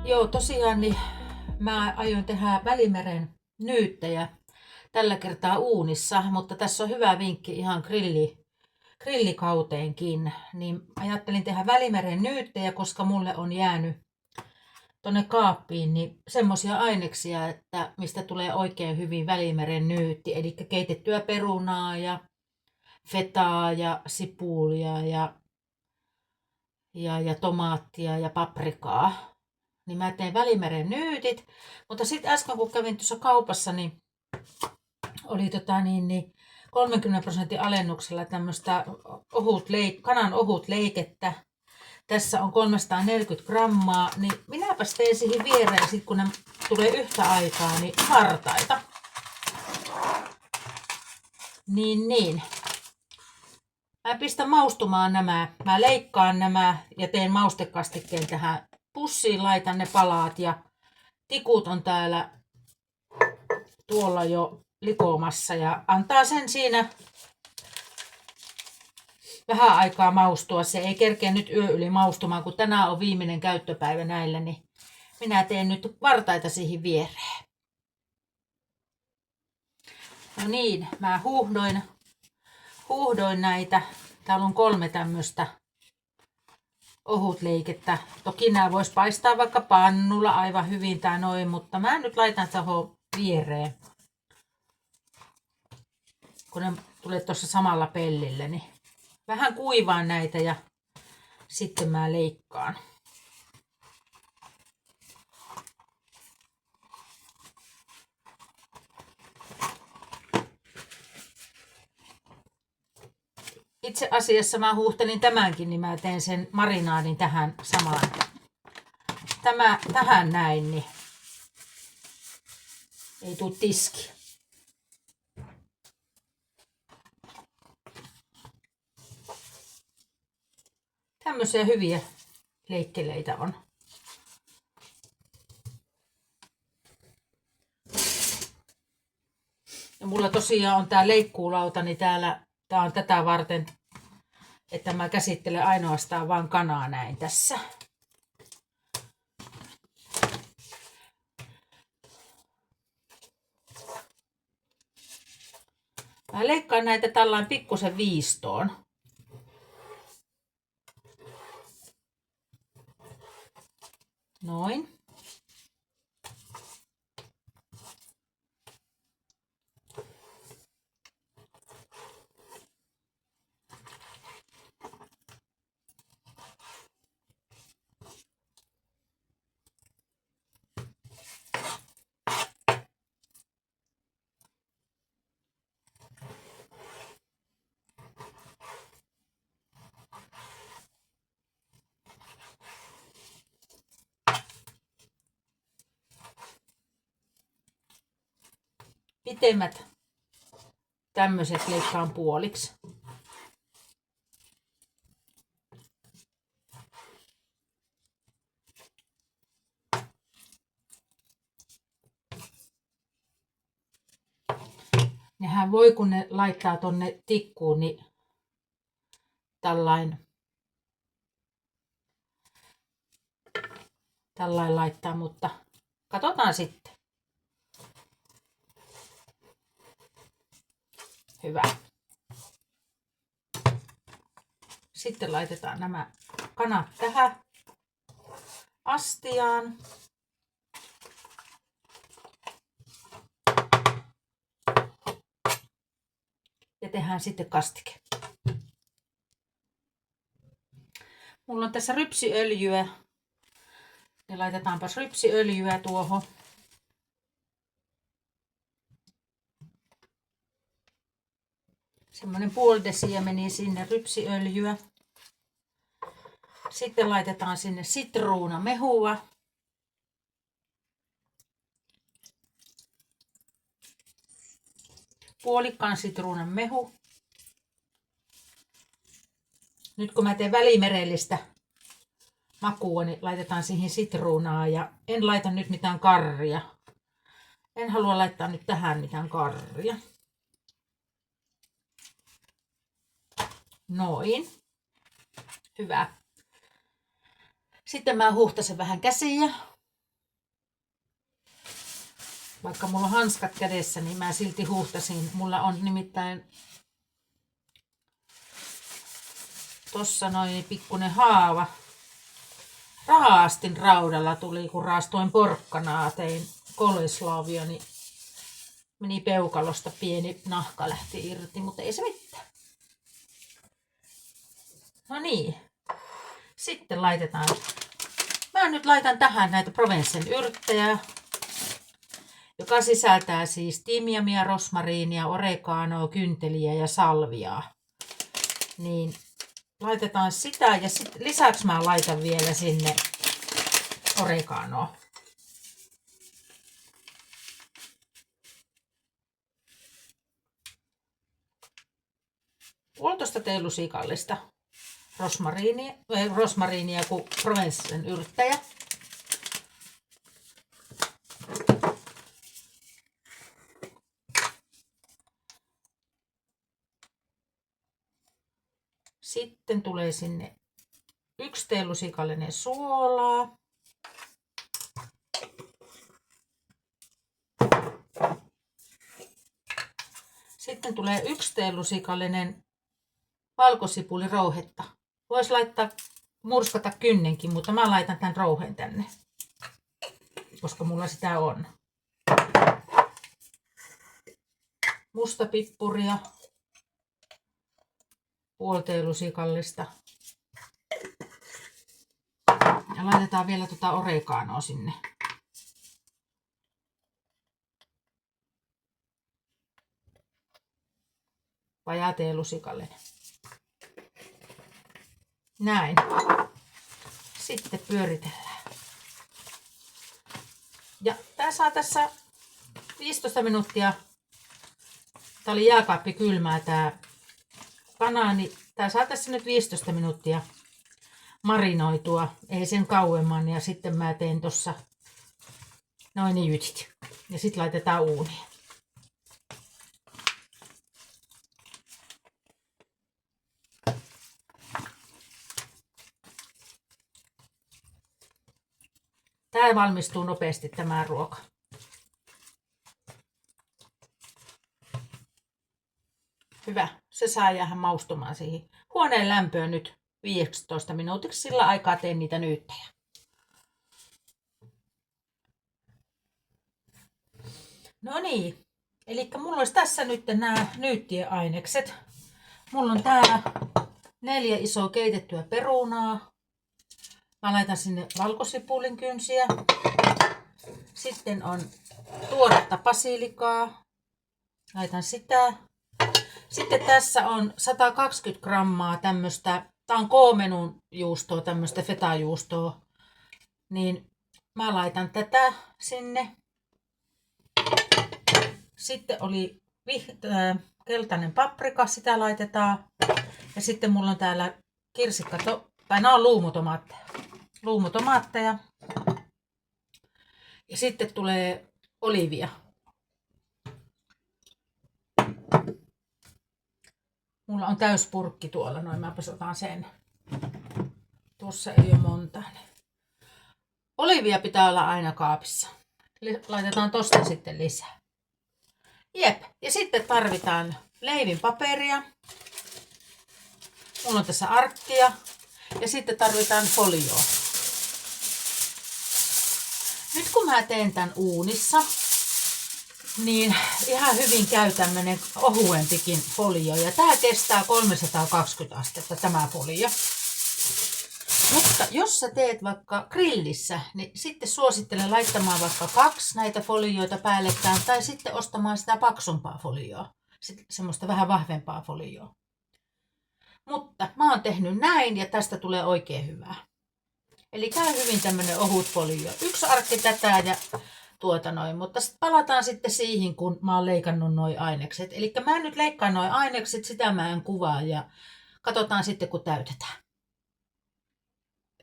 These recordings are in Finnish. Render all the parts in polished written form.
Joo, tosiaan niin mä aion tehdä Välimeren nyyttejä tällä kertaa uunissa, mutta tässä on hyvä vinkki ihan grillikauteenkin. Niin ajattelin tehdä Välimeren nyyttejä, koska mulle on jäänyt tonne kaappiin niin semmosia aineksia, että mistä tulee oikein hyvin Välimeren nyytti. Eli keitettyä perunaa ja fetaa ja sipulia ja tomaattia ja paprikaa. Niin mä teen Välimeren nyytit, mutta sitten äsken kun kävin tuossa kaupassa, niin oli 30% alennuksella tämmöistä kanan ohut leikettä. Tässä on 340 grammaa, niin minäpäs teen siihen viereen, sit kun ne tulee yhtä aikaa, niin vartaita. Niin. Mä pistän maustumaan nämä. Mä leikkaan nämä ja teen maustekastikkeen tähän pussiin, laitan ne palaat ja tikut on täällä tuolla jo likomassa ja antaa sen siinä vähän aikaa maustua. Se ei kerkeä nyt yö yli maustumaan, kun tänään on viimeinen käyttöpäivä näillä, niin minä teen nyt vartaita siihen viereen. No niin, mä huuhdoin näitä. Täällä on 3 tämmöistä ohutleikettä. Toki nämä vois paistaa vaikka pannulla aivan hyvin tai noin, mutta mä nyt laitan tuohon viereen. Kun ne tulee tuossa samalla pellillä, niin vähän kuivaan näitä ja sitten mä leikkaan. Itse asiassa mä huuhtelin tämänkin, niin mä teen sen marinaadin tähän samaan. Tähän näin, niin ei tuu tiski. Tämmöisiä hyviä leikkeleitä on. Ja mulla tosiaan on tää leikkuulauta, niin tää on tätä varten, että mä käsittelen ainoastaan vaan kanaa näin tässä. Mä leikkaan näitä tällainen pikkusen viistoon. Noin. Pitemmät tämmöiset leikkaan puoliksi. Nehän voi, kun ne laittaa tonne tikkuun, niin tällainen laittaa, mutta katsotaan sitten. Hyvä. Sitten laitetaan nämä kanat tähän astiaan. Ja tehdään sitten kastike. Mulla on tässä rypsiöljyä. Ja laitetaanpas rypsiöljyä tuohon. Semmoinen puoli desiä meni sinne rypsiöljyä. Sitten laitetaan sinne sitruunamehua. Puolikkaan sitruunan mehu. Nyt kun mä teen välimerellistä makua, niin laitetaan siihen sitruunaa ja en laita nyt mitään karria. En halua laittaa nyt tähän mitään karria. Noin. Hyvä. Sitten mä huuhtasen vähän käsiä. Vaikka mulla on hanskat kädessä, niin mä silti huuhtasin. Mulla on nimittäin tossa noin pikkunen haava. Raastin raudalla tuli, kun raastoin porkkanaa, tein koleslaavia, niin meni peukalosta pieni nahka lähti irti, mutta ei se mitään. No niin. Sitten laitetaan. Mä nyt laitan tähän näitä Provencen yrttejä, joka sisältää siis timjamia, rosmariinia, oreganoa, kynteliä ja salviaa. Niin laitetaan sitä ja lisäksi mä laitan vielä sinne oreganoa. Puolitoista teelusikallista rosmariinia kuin Provencen yrttejä. Sitten tulee sinne 1 teelusikallinen suolaa. Sitten tulee 1 teelusikallinen valkosipulirouhetta. Voisi laittaa murskata kynnenkin, mutta mä laitan tämän rouhen tänne, koska mulla sitä on. Mustapippuria, 0,5 teelusikallista. Ja laitetaan vielä tuota oreganoa sinne. Vajaa teelusikallinen. Näin. Sitten pyöritellään. Ja tää saa tässä 15 minuuttia. Tää oli jääkaappi kylmää tää kana, niin tää saa tässä nyt 15 minuuttia marinoitua. Ei sen kauemman. Ja sitten mä teen tossa noin jytit. Ja sitten laitetaan uuniin. Tää valmistuu nopeasti tämä ruoka. Hyvä. Se saa jäädä maustumaan siihen huoneen lämpöön nyt 15 minuutiksi. Sillä aikaa teen niitä nyyttejä. No niin. Eli mulla olisi tässä nyt nämä nyyttien ainekset. Mulla on täällä 4 isoa keitettyä perunaa. Mä laitan sinne valkosipulin kynsiä. Sitten on tuoretta basilikaa. Laitan sitä. Sitten tässä on 120 grammaa tämmöstä, tää on K-menun juustoa, tämmöstä fetajuustoa. Niin mä laitan tätä sinne. Sitten oli keltainen paprika, sitä laitetaan. Ja sitten mulla on täällä tai nämä on luumutomaatteja. Ja sitten tulee olivia. Mulla on täyspurkki tuolla, noin mä otan sen. Tuossa ei ole monta. Olivia pitää olla aina kaapissa. Laitetaan tosta sitten lisää. Jep, ja sitten tarvitaan leivinpaperia. Mulla on tässä arkkia. Ja sitten tarvitaan folioa. Nyt kun mä teen tämän uunissa, niin ihan hyvin käy tämmönen ohuempikin folio. Ja tää kestää 320 astetta tämä folio. Mutta jos sä teet vaikka grillissä, niin sitten suosittelen laittamaan vaikka 2 näitä folioita päällekkäin. Tai sitten ostamaan sitä paksumpaa folioa. Sitten semmoista vähän vahvempaa folioa. Mutta mä oon tehnyt näin ja tästä tulee oikein hyvää. Eli käy hyvin tämmönen ohut folio. 1 arkki tätä ja mutta palataan sitten siihen, kun mä oon leikannut noi ainekset. Eli mä nyt leikkaan noi ainekset, sitä mä en kuvaa ja katsotaan sitten kun täytetään.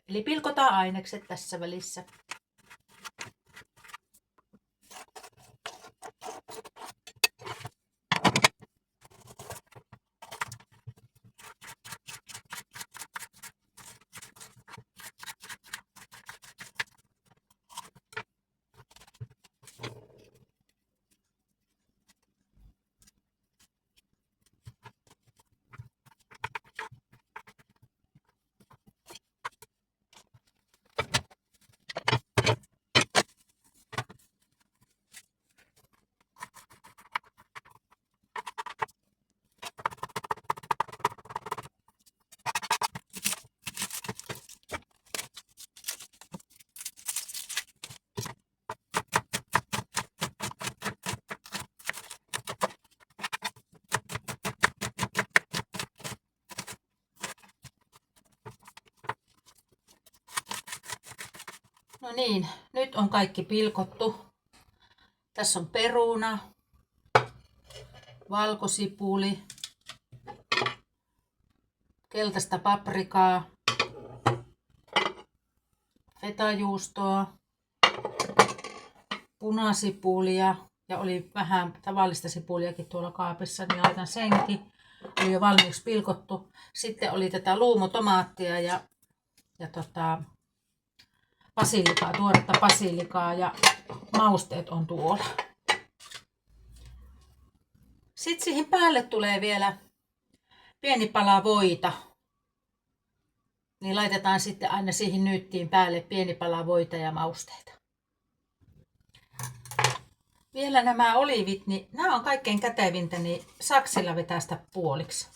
Eli pilkotaan ainekset tässä välissä. No niin, nyt on kaikki pilkottu. Tässä on peruna, valkosipuli, keltaista paprikaa, fetajuustoa, punasipulia ja oli vähän tavallista sipuliakin tuolla kaapissa, niin laitan senkin. Oli jo valmiiksi pilkottu. Sitten oli tätä luumutomaattia ja basilikaa, tuoretta basilikaa ja mausteet on tuolla. Sitten siihen päälle tulee vielä pieni pala voita. Niin laitetaan sitten aina siihen nyyttiin päälle pieni pala voita ja mausteita. Vielä nämä oliivit, niin nämä on kaikkein kätevintä, niin saksilla vetästä puoliksi.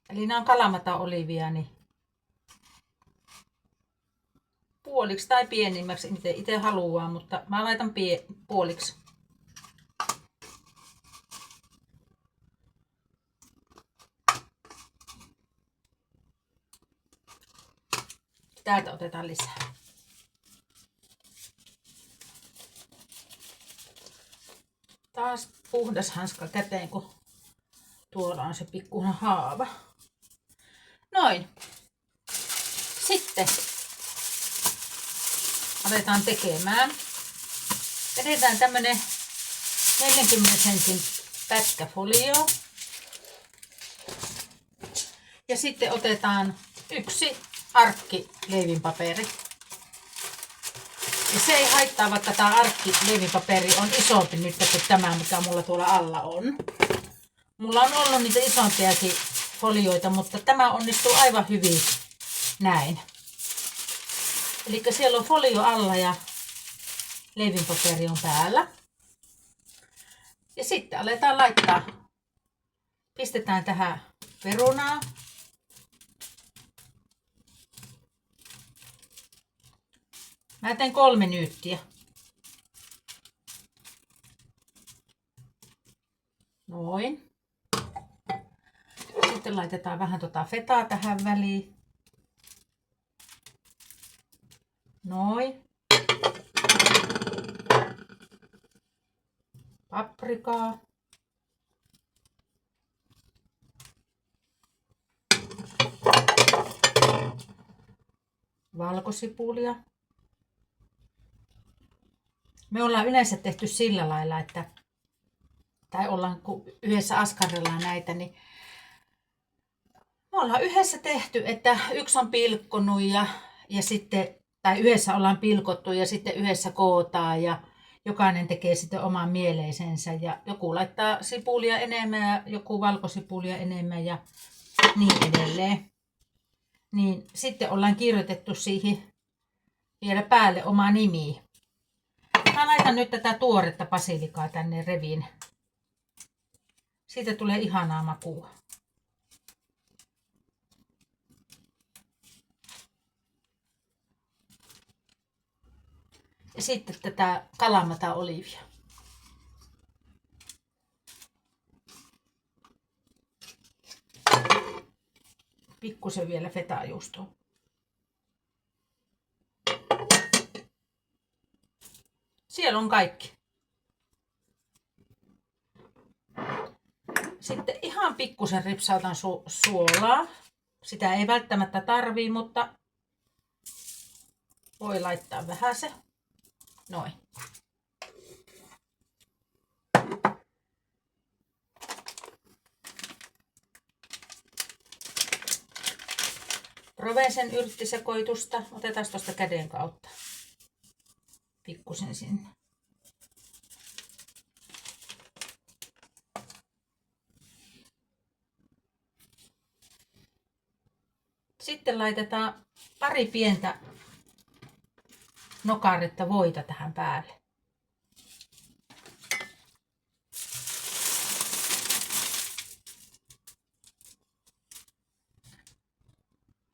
Eli nämä on kalamata-olivia, niin puoliksi tai pienimmäksi, miten itse haluaa, mutta mä laitan puoliksi. Täältä otetaan lisää. Taas puhdas hanska käteen, kun tuolla on se pikkuinen haava. Noin. Sitten aletaan tekemään. Vedetään tämmönen 40 sentin pätkä folio. Ja sitten otetaan yksi arkki leivinpaperi. Ja se ei haittaa, vaikka tämä arkki leivinpaperi on isompi nyt kuin tämä, mikä mulla tuolla alla on. Mulla on ollut niitä isompiakin folioita, mutta tämä onnistuu aivan hyvin näin. Eli siellä on folio alla ja leivinpaperi on päällä. Ja sitten aletaan laittaa. Pistetään tähän perunaa. Mä teen 3 nyyttiä. Noin. Sitten laitetaan vähän fetaa tähän väliin. Noin. Paprikaa. Valkosipulia. Me ollaan yleensä tehty sillä lailla, että tai ollaan kun yhdessä askarrellaan näitä, niin me ollaan yhdessä tehty, että yksi on pilkkonut ja sitten, tai yhdessä ollaan pilkottu ja sitten yhdessä kootaan ja jokainen tekee sitten oman mieleisensä ja joku laittaa sipulia enemmän ja joku valkosipulia enemmän ja niin edelleen. Niin sitten ollaan kirjoitettu siihen vielä päälle oma nimi. Mä laitan nyt tätä tuoretta basilikaa tänne reviin. Siitä tulee ihanaa makua. Ja sitten tätä kalamata-olivia. Pikkusen vielä fetajuustoa. Siellä on kaikki. Sitten ihan pikkusen ripsautan suolaa. Sitä ei välttämättä tarvii, mutta voi laittaa vähän se. Noin. Provence yrttisekoitusta. Otetaan tuosta käden kautta. Pikkusen sinne. Sitten laitetaan pari pientä nokaretta voita tähän päälle.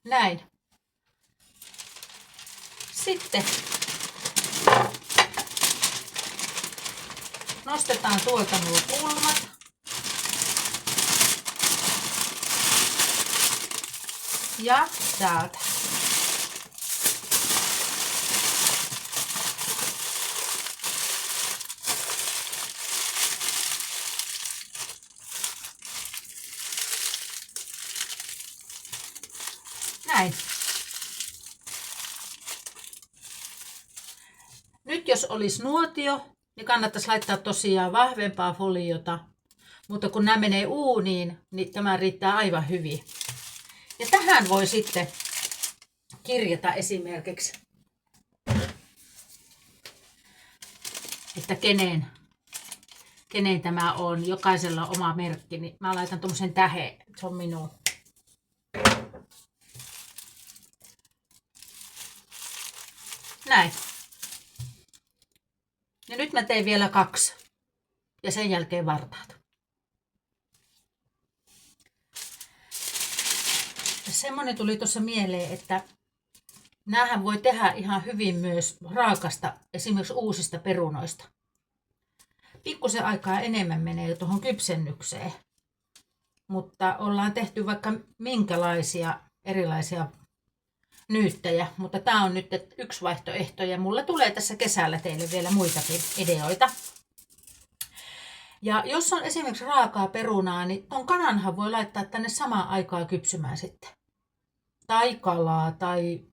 Näin. Sitten nostetaan tuolta nuo kulmat. Ja täältä. Näin. Nyt jos olisi nuotio, niin kannattaisi laittaa tosiaan vahvempaa foliota. Mutta kun nämä menee uuniin, niin tämä riittää aivan hyvin. Ja tähän voi sitten kirjata esimerkiksi, että kenen tämä on. Jokaisella on oma merkki, niin mä laitan tommosen tähden, se on minun. Näin. Ja nyt mä teen vielä 2. Ja sen jälkeen vartaat. Ja semmonen tuli tuossa mieleen, että näähän voi tehdä ihan hyvin myös raakasta, esimerkiksi uusista perunoista. Pikkusen aikaa enemmän menee tuohon kypsennykseen. Mutta ollaan tehty vaikka minkälaisia erilaisia nyyttejä. Mutta tää on nyt yksi vaihtoehto ja mulla tulee tässä kesällä teille vielä muitakin ideoita. Ja jos on esimerkiksi raakaa perunaa, niin ton kananhan voi laittaa tänne samaan aikaan kypsymään sitten. Tai kalaa, tai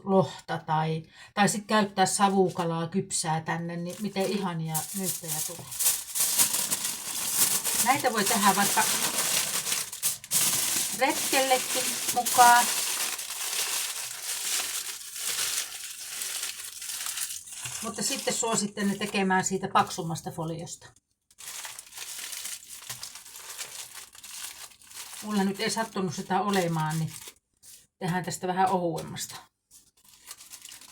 lohta, tai sitten käyttää savukalaa kypsää tänne, niin miten ihania nyyttejä tulee. Näitä voi tehdä vaikka retkellekin mukaan. Mutta sitten suosittelen tekemään siitä paksummasta foliosta. Mulla nyt ei sattunut sitä olemaan, niin tehdään tästä vähän ohuemmasta.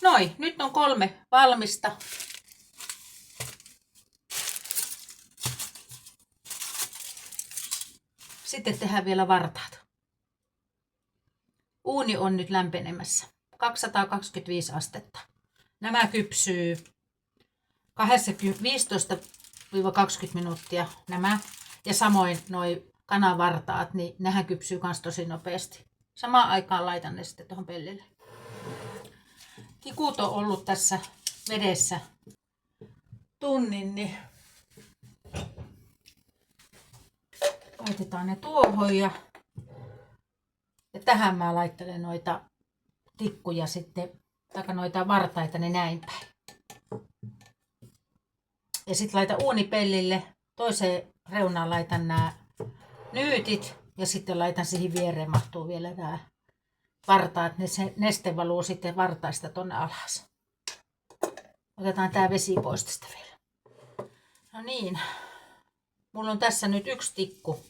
Noin, nyt on 3 valmista. Sitten tehdään vielä vartaat. Uuni on nyt lämpenemässä. 225 astetta. Nämä kypsyy 15-20 minuuttia nämä. Ja samoin noi kanavartaat, niin nehän kypsyy kans tosi nopeasti. Samaan aikaan laitan ne sitten tuohon pellille. Tikut on ollut tässä vedessä tunnin, niin laitetaan ne tuohon ja tähän mä laittelen noita tikkuja sitten, tai noita vartaita, ne näin päin. Ja sitten laitan uunipellille, toiseen reunaan laitan nämä nyytit ja sitten laitan siihen viereen mahtuu vielä nämä vartaat, ne se neste valuu sitten vartaista tonne alas. Otetaan tää vesi pois tästä vielä. No niin, mulla on tässä nyt 1 tikku.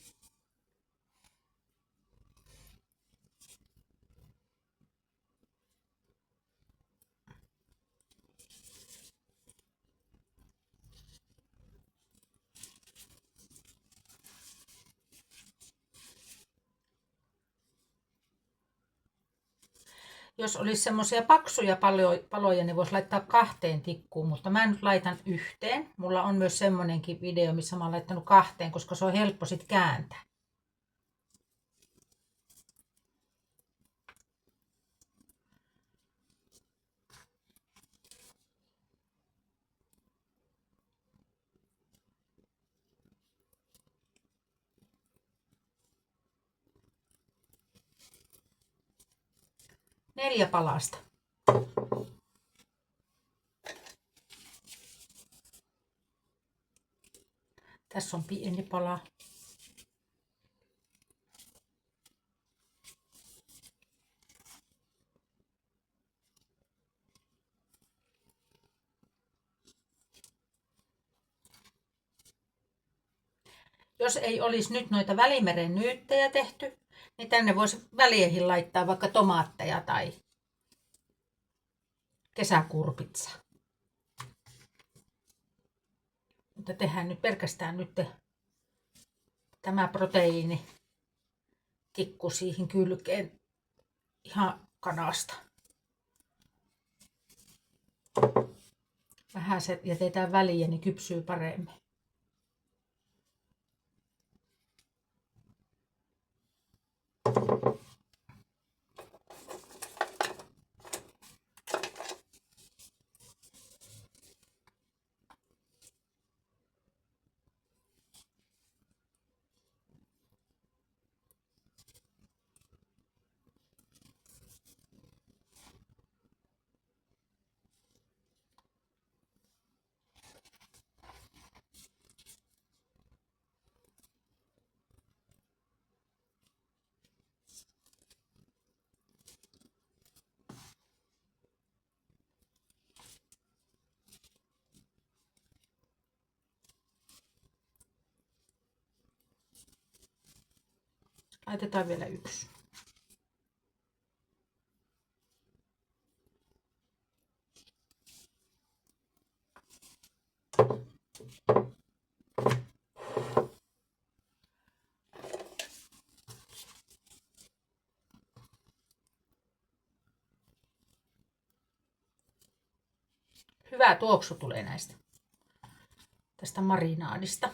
Jos olisi semmoisia paksuja paloja, niin voisi laittaa 2 tikkuun, mutta mä nyt laitan 1. Mulla on myös semmonenkin video, missä mä oon laittanut 2, koska se on helppo sit kääntää. Neljä palasta. Tässä on pieni pala. Jos ei olisi nyt noita Välimeren nyyttejä tehty, niin tänne voisi välieihin laittaa vaikka tomaatteja tai kesäkurpitsa. Mutta tehdään nyt pelkästään nyt tämä proteiini tikku siihen kylkeen ihan kanasta. Vähän se jätetään väliin, niin kypsyy paremmin. Laitetaan vielä yksi. Hyvä tuoksu tulee tästä marinaadista.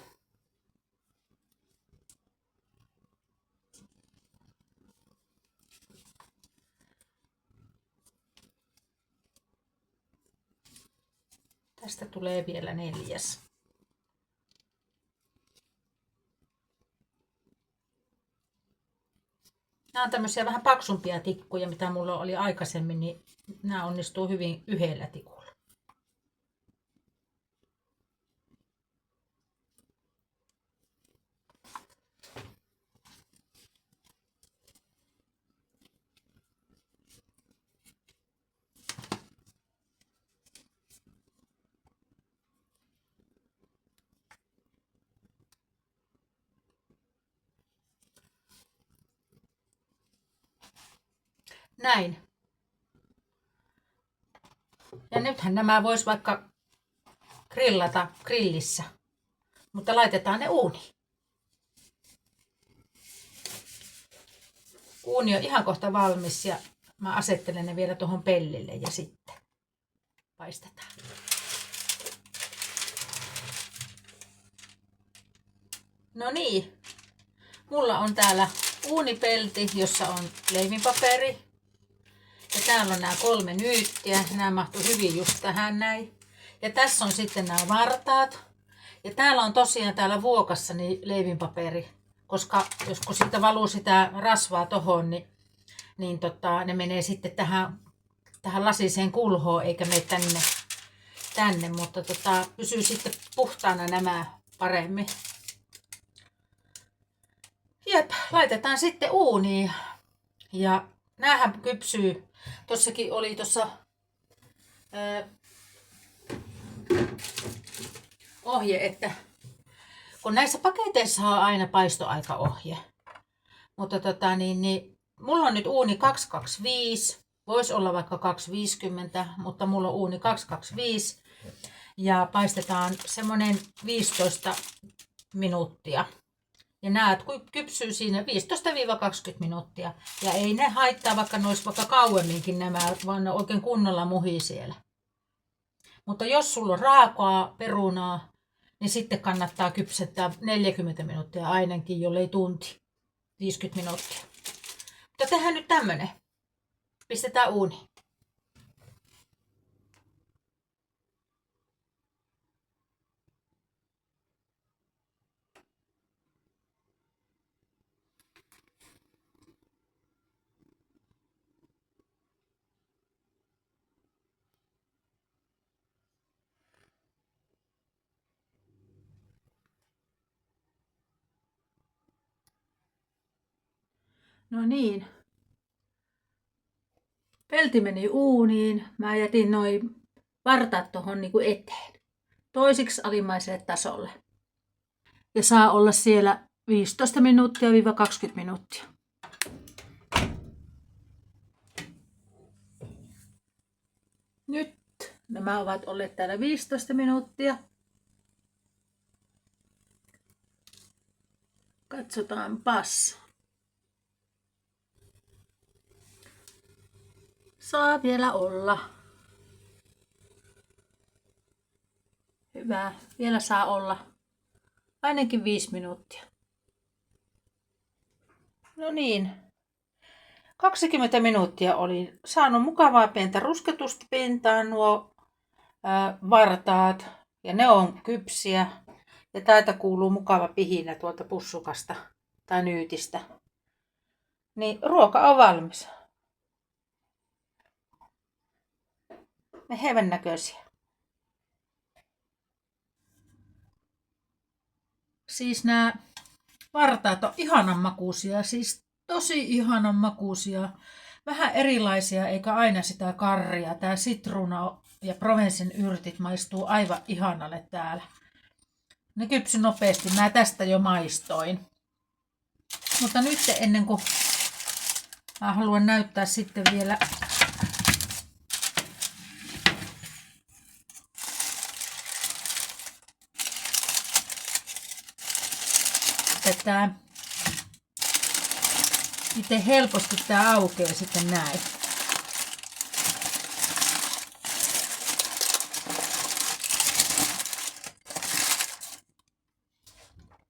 Tästä tulee vielä 4. Nämä on tämmöisiä vähän paksumpia tikkuja, mitä mulla oli aikaisemmin, niin nämä onnistuu hyvin yhdellä tikulla. Näin. Ja nythän nämä vois vaikka grillata grillissä, mutta laitetaan ne uuniin. Uuni on ihan kohta valmis ja mä asettelen ne vielä tuohon pellille ja sitten paistetaan. No niin, mulla on täällä uunipelti, jossa on leivinpaperi. Ja täällä on nämä 3 nyyttiä. Nämä mahtuu hyvin just tähän näin. Ja tässä on sitten nämä vartaat. Ja täällä on tosiaan täällä vuokassa niin leivinpaperi. Koska jos kun siitä valuu sitä rasvaa tohon, niin ne menee sitten tähän lasiseen kulhoon eikä mene tänne. Mutta pysyy sitten puhtaana nämä paremmin. Jep, laitetaan sitten uuniin. Ja näähän kypsyy. Tossakin oli ohje, että kun näissä paketeissa on aina paistoaikaohje. Mutta mulla on nyt uuni 225. Voisi olla vaikka 250, mutta mulla on uuni 225. Ja paistetaan semmonen 15 minuuttia. Ja näet, kun kypsyy siinä 15-20 minuuttia. Ja ei ne haittaa, vaikka ne olisi vaikka kauemminkin nämä, vaan ne oikein kunnolla muhii siellä. Mutta jos sulla on raakaa perunaa, niin sitten kannattaa kypsettää 40 minuuttia ainakin, jollei tunti. 50 minuuttia. Mutta tehdään nyt tämmönen. Pistetään uuniin. No niin. Pelti meni uuniin. Mä jätin noin vartaat tuohon niinku eteen. Toisiksi alimmaiselle tasolle. Ja saa olla siellä 15 minuuttia 20 minuuttia. Nyt nämä ovat olleet täällä 15 minuuttia. Katsotaanpas. Saa vielä olla. Hyvä. Vielä saa olla ainakin 5 minuuttia. No niin. 20 minuuttia olin saanut mukavaa pientä rusketusta pintaan nuo vartaat. Ja ne on kypsiä. Ja täältä kuuluu mukava pihinä tuolta pussukasta tai nyytistä. Niin ruoka on valmis. Ne hevän näköisiä. Siis nämä vartaat on ihanan makuisia, siis tosi ihanan makuisia. Vähän erilaisia eikä aina sitä karria. Tää sitruuna ja Provencen yrtit maistuu aivan ihanalle täällä. Ne kypsy nopeasti. Mä tästä jo maistoin. Mutta nyt ennen kuin mä haluan näyttää sitten vielä että miten helposti tää aukeaa sitten näin.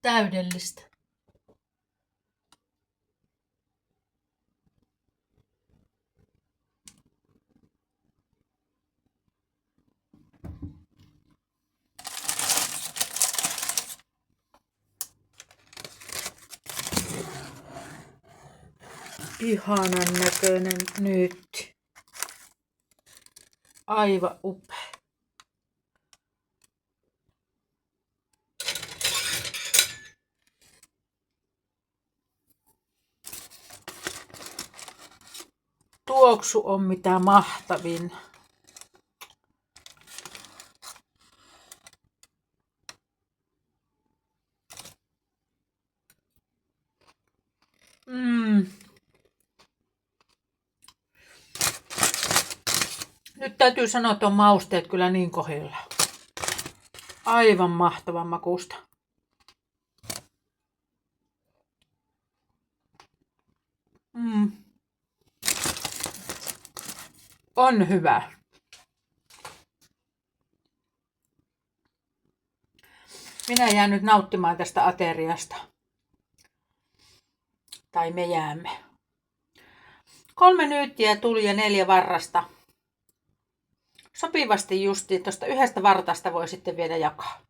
Täydellistä. Ihanan näköinen nyt. Aivan upea. Tuoksu on mitä mahtavin. Nyt täytyy sanoa, että on mausteet kyllä niin kohdilla. Aivan mahtavan makusta. On hyvä. Minä jään nyt nauttimaan tästä ateriasta. Tai me jäämme. 3 nyyttiä tuli ja 4 varrasta. Sopivasti justiin. Tuosta yhdestä vartasta voi sitten vielä jakaa.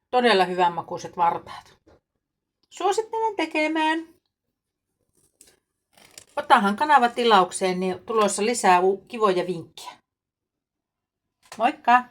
Todella hyvänmakuiset vartaat. Suosittelen tekemään. Otahan kanava tilaukseen, niin tulossa lisää kivoja vinkkejä. Moikka!